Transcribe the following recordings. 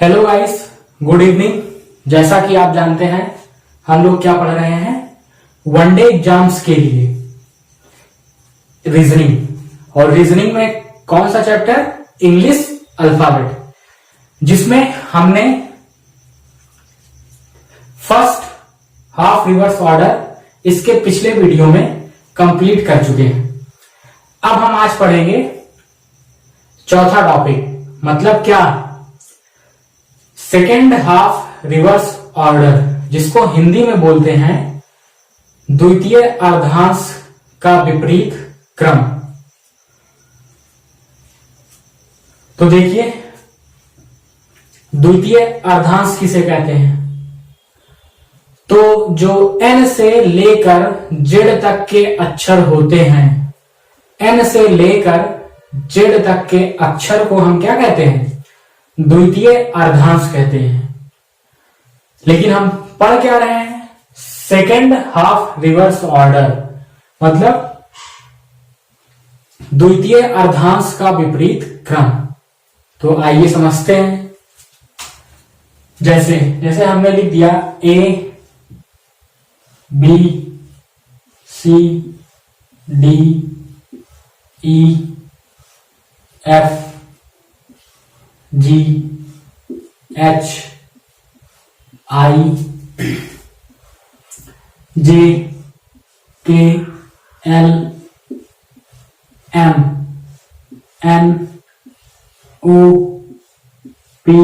Hello guys, good evening. जैसा कि आप जानते हैं हम लोग क्या पढ़ रहे हैं, वनडे एग्जाम्स के लिए रीजनिंग। और रीजनिंग में कौन सा चैप्टर? इंग्लिश अल्फाबेट, जिसमें हमने फर्स्ट हाफ रिवर्स ऑर्डर इसके पिछले वीडियो में कंप्लीट कर चुके हैं। अब हम आज पढ़ेंगे चौथा टॉपिक, मतलब क्या? सेकेंड हाफ रिवर्स ऑर्डर, जिसको हिंदी में बोलते हैं द्वितीय अर्धांश का विपरीत क्रम। तो देखिए, द्वितीय अर्धांश किसे कहते हैं? तो जो n से लेकर z तक के अक्षर होते हैं, n से लेकर z तक के अक्षर को हम क्या कहते हैं? द्वितीय अर्धांश कहते हैं। लेकिन हम पढ़ क्या रहे हैं? सेकेंड हाफ रिवर्स ऑर्डर, मतलब द्वितीय अर्धांश का विपरीत क्रम। तो आइए समझते हैं। जैसे जैसे हमने लिख दिया A B C D E F G H I J K L M N O P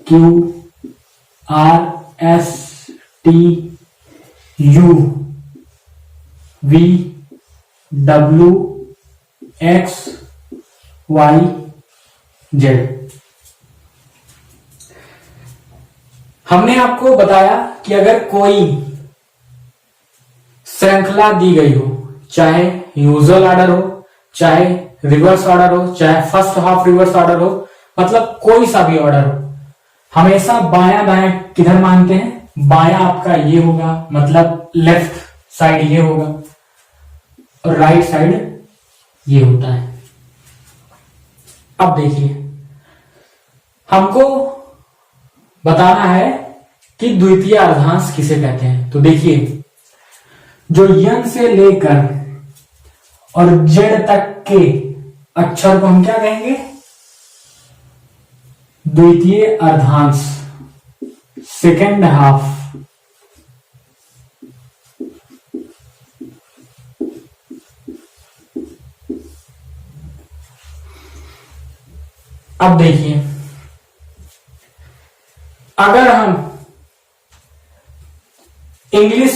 Q R S T U V W X Y Z। हमने आपको बताया कि अगर कोई श्रृंखला दी गई हो, चाहे यूजुअल ऑर्डर हो, चाहे रिवर्स ऑर्डर हो, चाहे फर्स्ट हाफ रिवर्स ऑर्डर हो, मतलब कोई सा भी ऑर्डर हो, हमेशा बायां दाएं किधर मानते हैं? बायां आपका ये होगा, मतलब लेफ्ट साइड ये होगा, और राइट साइड ये होता है। अब देखिए, हमको बताना है कि द्वितीय अर्धांश किसे कहते हैं। तो देखिए, जो n से लेकर और z तक के अक्षर को हम क्या कहेंगे? द्वितीय अर्धांश, सेकेंड हाफ। अब देखिए, अगर हम इंग्लिश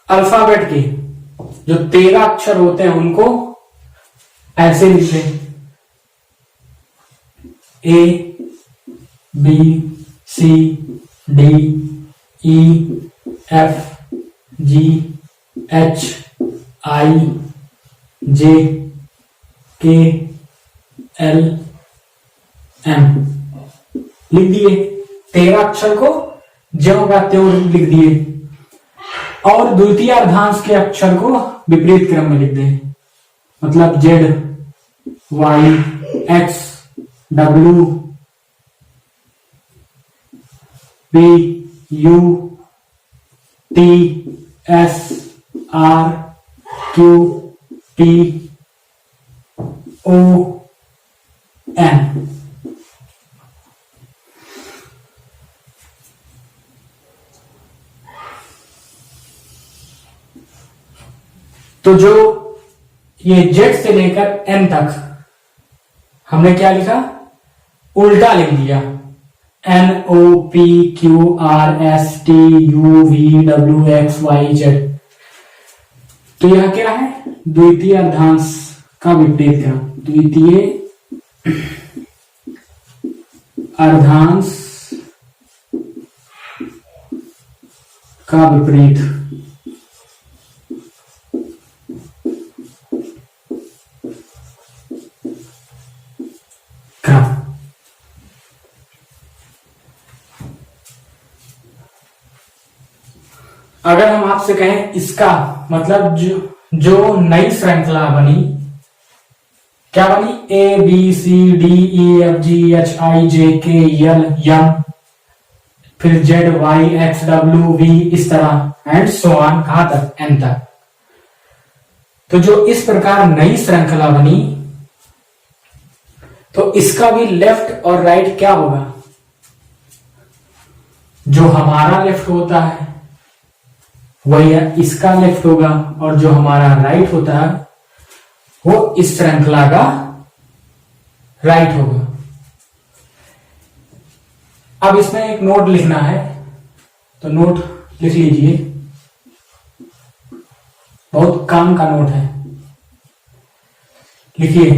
अल्फाबेट के जो 13 अक्षर होते हैं उनको ऐसे लिखे A B C D E F G H I J K L M लिख दिए। 13 अक्षर को ज्यों का त्यों लिख दिए, और द्वितीय अर्धांश के अक्षर को विपरीत क्रम में लिख दें, मतलब Z Y X W P U T S R Q T O N। तो जो ये Z से लेकर N तक हमने क्या लिखा? उल्टा लिख दिया, N O P Q R S T U V W X Y Z। तो यह क्या है? द्वितीय अर्धांश का विपरीत क्रम। द्वितीय अर्धांश का विपरीत क्रम। अगर हम आपसे कहें इसका मतलब जो नई श्रृंखला बनी क्या बनी, A B C D E F G H I J K L M, फिर Z Y X W V, इस तरह एंड सो ऑन, कहां तक, एन तक। तो जो इस प्रकार नई श्रृंखला बनी, तो इसका भी लेफ्ट और राइट क्या होगा, जो हमारा लेफ्ट होता है वही इसका लेफ्ट होगा, और जो हमारा राइट होता है वो इस श्रृंखला का राइट होगा। अब इसमें एक नोट लिखना है, तो नोट लिख लीजिए, बहुत काम का नोट है, लिखिए,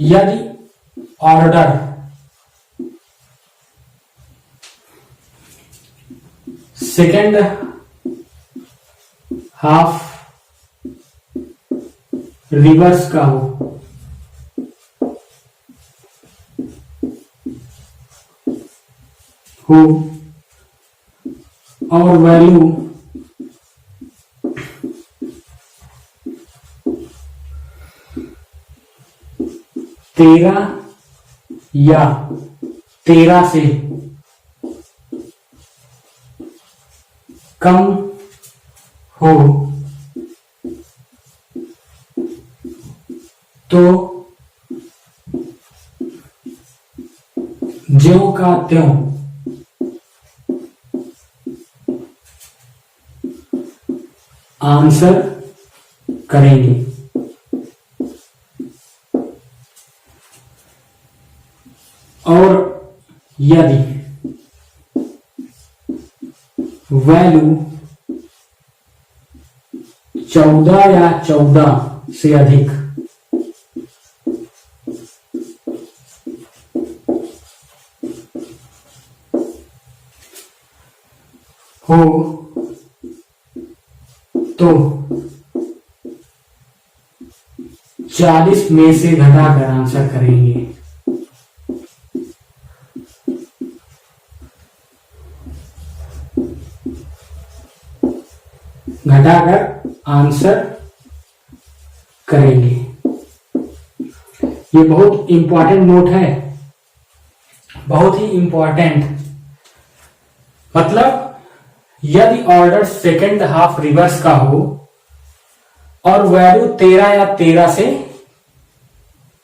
यदि ऑर्डर सेकेंड हाफ रिवर्स का हो और वैल्यू 13 या 13 से कम हो तो ज्यों का त्यों आंसर करेंगे। और यदि वैल्यू 14 या 14 से अधिक हो तो 40 में से घटाकर आंसर करेंगे। घटाकर आंसर करेंगे। ये बहुत इंपॉर्टेंट नोट है, बहुत ही इंपॉर्टेंट। मतलब यदि ऑर्डर सेकेंड हाफ रिवर्स का हो और वैल्यू 13 या 13 से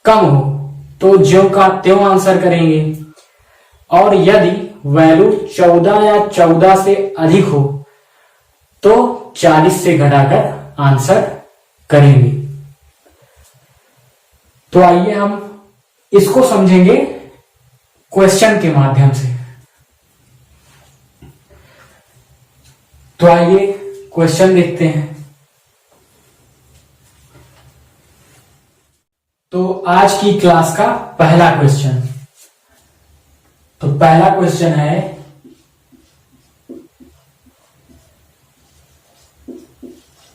कम हो तो ज्यों का त्यों आंसर करेंगे। और यदि वैल्यू 14 या 14 से अधिक हो तो 40 से घटाकर आंसर करेंगे। तो आइए हम इसको समझेंगे क्वेश्चन के माध्यम से। तो आइए क्वेश्चन देखते हैं। तो आज की क्लास का पहला क्वेश्चन, तो पहला क्वेश्चन है,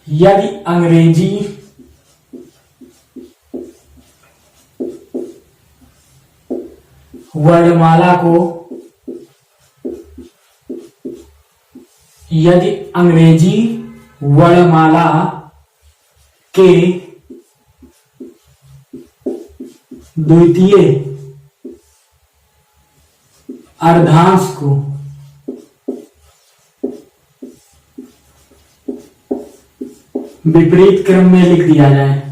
यदि अंग्रेजी वर्णमाला को, यदि अंग्रेजी वर्णमाला के द्वितीय अर्धांश को विपरीत क्रम में लिख दिया जाए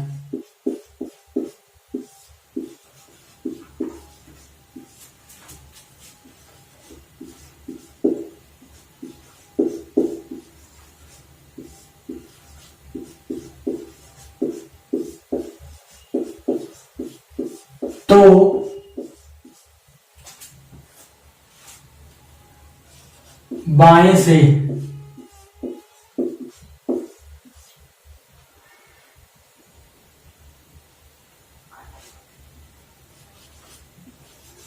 तो बाएं से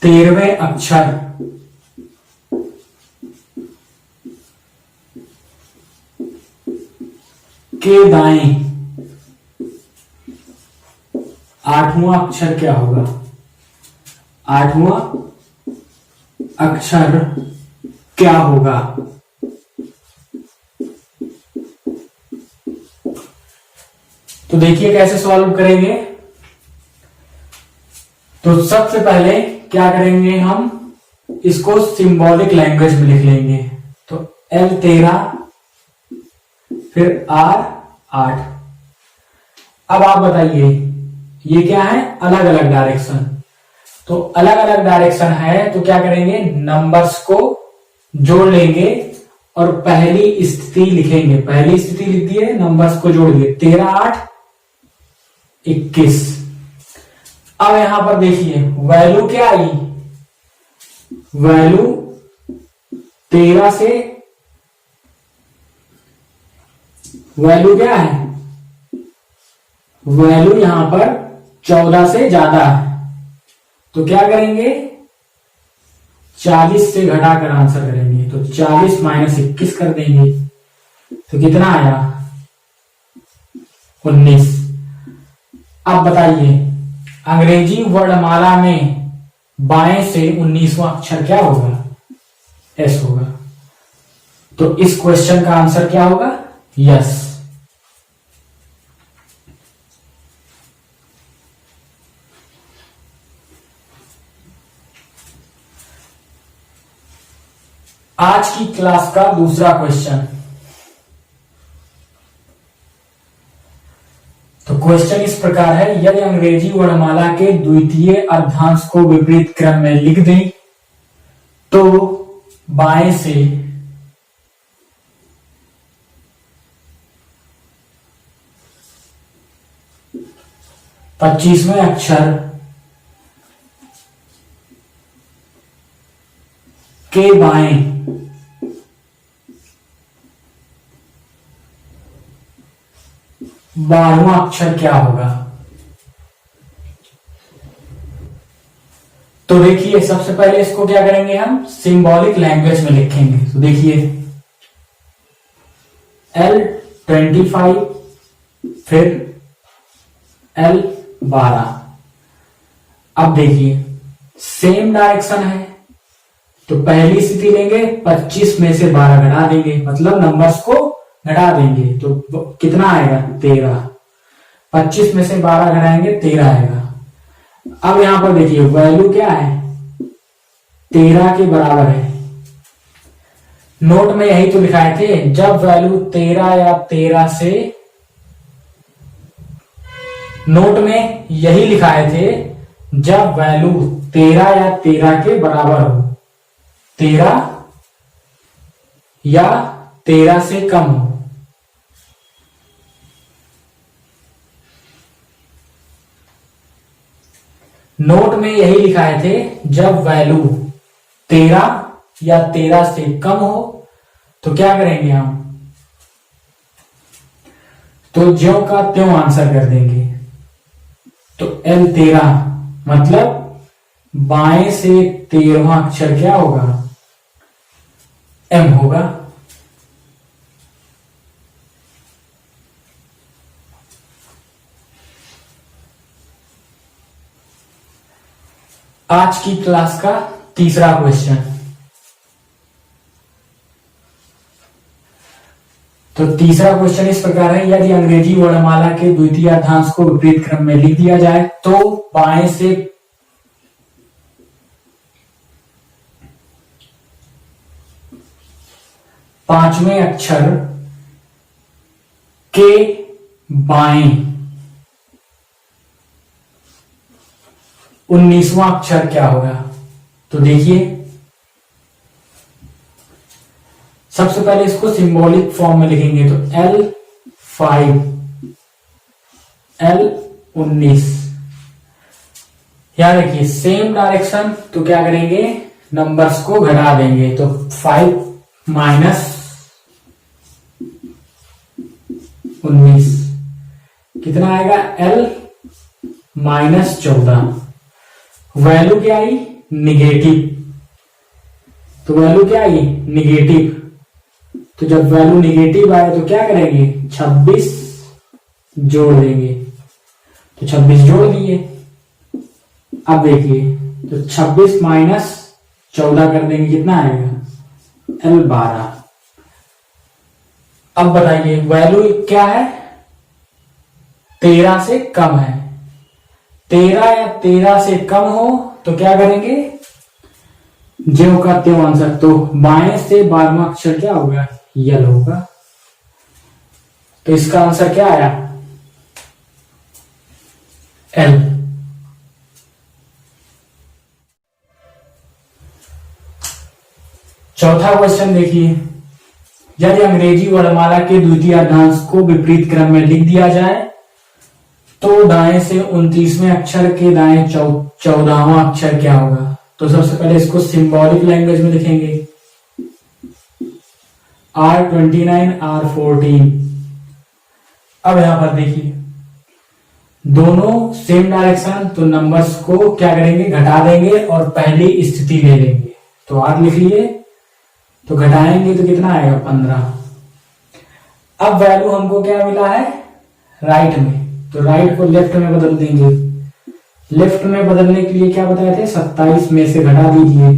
तेरहवें अक्षर के दाएं आठवां अक्षर क्या होगा? आठवां अक्षर क्या होगा? तो देखिए कैसे सॉल्व करेंगे। तो सबसे पहले क्या करेंगे, हम इसको सिंबॉलिक लैंग्वेज में लिख लेंगे। तो L 13 फिर R 8। अब आप बताइए ये क्या है, अलग अलग डायरेक्शन। तो अलग अलग डायरेक्शन है तो क्या करेंगे, नंबर्स को जोड़ लेंगे और पहली स्थिति लिखेंगे। पहली स्थिति लिख दिए, नंबर्स को जोड़ दिए, 13 8 21। अब यहां पर देखिए वैल्यू क्या आई, वैल्यू 13 से, वैल्यू क्या है, वैल्यू यहां पर 14 से ज्यादा है। तो क्या करेंगे, 40 से घटाकर आंसर करेंगे। तो 40 माइनस 21 कर देंगे तो कितना आया, 19। अब बताइए अंग्रेजी वर्णमाला में बाएं से 19वां अक्षर क्या होगा, एस होगा। तो इस क्वेश्चन का आंसर क्या होगा, यस। आज की क्लास का दूसरा क्वेश्चन। तो क्वेश्चन इस प्रकार है, यदि अंग्रेजी वर्णमाला के द्वितीय अर्धांश को विपरीत क्रम में लिख दें तो बाएं से पच्चीसवें अक्षर के बाएं 12वां अक्षर क्या होगा। तो देखिए सबसे पहले इसको क्या करेंगे, हम सिंबॉलिक लैंग्वेज में लिखेंगे। तो देखिए L 25 फिर L 12। अब देखिए सेम डायरेक्शन है तो पहली स्थिति लेंगे, 25 में से 12 घटा देंगे, मतलब नंबर्स को घटा देंगे। तो कितना आएगा, 13। 25 में से 12 घटाएंगे, 13 आएगा। अब यहां पर देखिए वैल्यू क्या है, 13 के बराबर है। नोट में यही तो लिखाए थे, जब वैल्यू 13 या 13 से, नोट में यही लिखाए थे जब वैल्यू 13 या 13 के बराबर हो, 13 या 13 से कम हो। नोट में यही लिखाए थे जब वैल्यू 13 या 13 से कम हो तो क्या करेंगे हम, तो ज्यों का त्यों आंसर कर देंगे। तो L 13 मतलब बाएं से 13वां अक्षर क्या होगा, M होगा। आज की क्लास का तीसरा क्वेश्चन। तो तीसरा क्वेश्चन इस प्रकार है, यदि अंग्रेजी वर्णमाला के द्वितीय अर्धांश को विपरीत क्रम में लिख दिया जाए तो बाएं से पांचवें अक्षर के बाएं 19वां अक्षर क्या होगा। तो देखिए सबसे पहले इसको सिंबॉलिक फॉर्म में लिखेंगे। तो L 5 L 19। यहां देखिए सेम डायरेक्शन, तो क्या करेंगे, नंबर्स को घटा देंगे। तो 5 माइनस 19 कितना आएगा, L माइनस 14। वैल्यू क्या आई, निगेटिव। तो वैल्यू क्या आई, निगेटिव। तो जब वैल्यू निगेटिव आए तो क्या करेंगे, 26 जोड़ देंगे। तो 26 जोड़ दिए। अब देखिए तो 26 माइनस 14 कर देंगे, कितना आएगा, L 12। अब बताइए वैल्यू क्या है, 13 से कम है, 13 या 13 से कम हो तो क्या करेंगे, ज्यों का त्यों आंसर। तो बाएं से 12वां अक्षर क्या होगा, यल होगा। तो इसका आंसर क्या आया, एल। चौथा क्वेश्चन देखिए, यदि अंग्रेजी वर्णमाला के द्वितीय अर्धांश को विपरीत क्रम में लिख दिया जाए तो दाएं से 29वें अक्षर के दाएं 14वां अक्षर क्या होगा। तो सबसे पहले इसको सिंबॉलिक लैंग्वेज में लिखेंगे, R29 R14। अब यहां पर देखिए दोनों सेम डायरेक्शन, तो नंबर्स को क्या करेंगे, घटा देंगे और पहली स्थिति ले लेंगे। तो R लिख लिए, तो घटाएंगे तो कितना आएगा, 15। अब वैल्यू हमको क्या मिला है, राइट में, तो राइट को लेफ्ट में बदल देंगे। लेफ्ट में बदलने के लिए क्या बताए थे, 27 में से घटा दीजिए,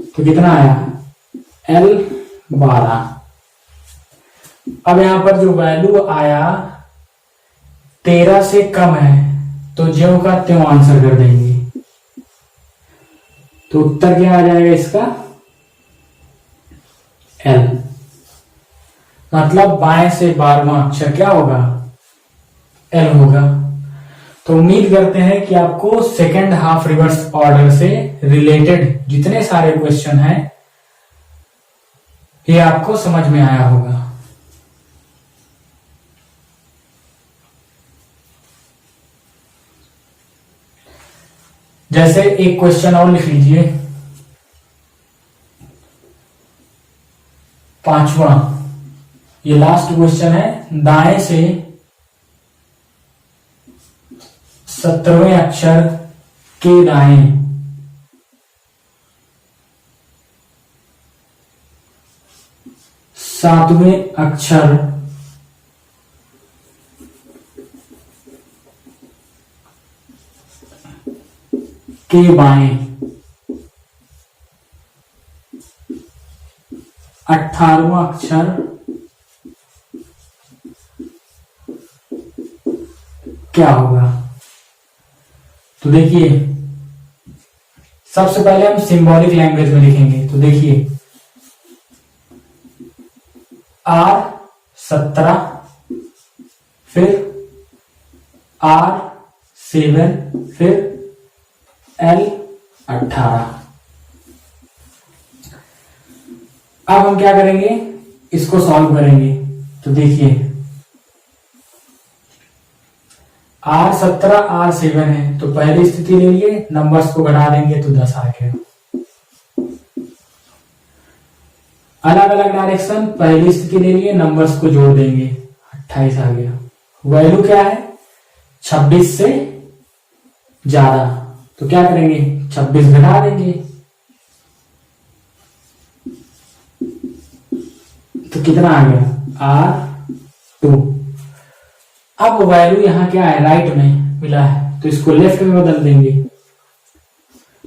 तो कितना आया, L 12। अब यहां पर जो वैल्यू आया 13 से कम है, तो ज्यों का त्यों आंसर कर देंगे। तो उत्तर क्या आ जाएगा इसका, L। मतलब बाएं से 12वां अक्षर क्या होगा, L होगा। तो उम्मीद करते हैं कि आपको सेकेंड हाफ रिवर्स ऑर्डर से रिलेटेड जितने सारे क्वेश्चन हैं ये आपको समझ में आया होगा। जैसे एक क्वेश्चन और लिख लीजिए, 5वां, ये लास्ट क्वेश्चन है। दाएं से 17वें अक्षर के दाएं 7वें अक्षर के बाएं 18वां अक्षर क्या होगा। तो देखिए सबसे पहले हम सिंबॉलिक लैंग्वेज में लिखेंगे। तो देखिए R17, फिर R7, फिर L18। अब हम क्या करेंगे, इसको सॉल्व करेंगे। तो देखिए R17 R7 है, तो पहली स्थिति ले लिए, नंबर्स को घटा देंगे तो 10 आ गया। अलग अलग डायरेक्शन, पहली स्थिति ले लिए, नंबर्स को जोड़ देंगे, 28 आ गया। वैल्यू क्या है, 26 से ज्यादा, तो क्या करेंगे, 26 घटा देंगे, तो कितना आ गया, R2। अब वैल्यू यहां क्या है, राइट में मिला है, तो इसको लेफ्ट में बदल देंगे।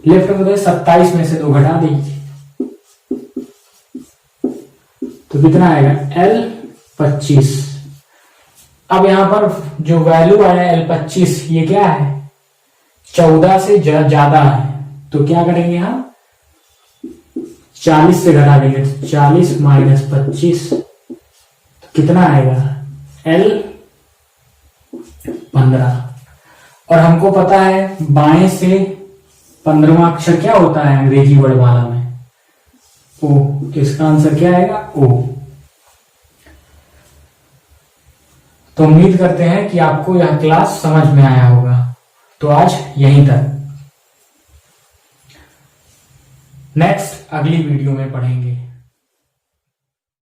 लेफ्ट में बदल 27 में से 2 घटा देंगे, तो कितना आएगा, L25। अब यहां पर जो वैल्यू आया L25, ये क्या है, 14 से ज्यादा है, तो क्या करेंगे हम, 40 से घटा देंगे, 40 - 25, तो कितना आएगा, L15। और हमको पता है बाएं से 15वां अक्षर क्या होता है अंग्रेजी वर्णमाला में, O। तो इसका आंसर क्या आएगा, O। तो उम्मीद करते हैं कि आपको यह क्लास समझ में आया होगा। तो आज यहीं तक, नेक्स्ट अगली वीडियो में पढ़ेंगे।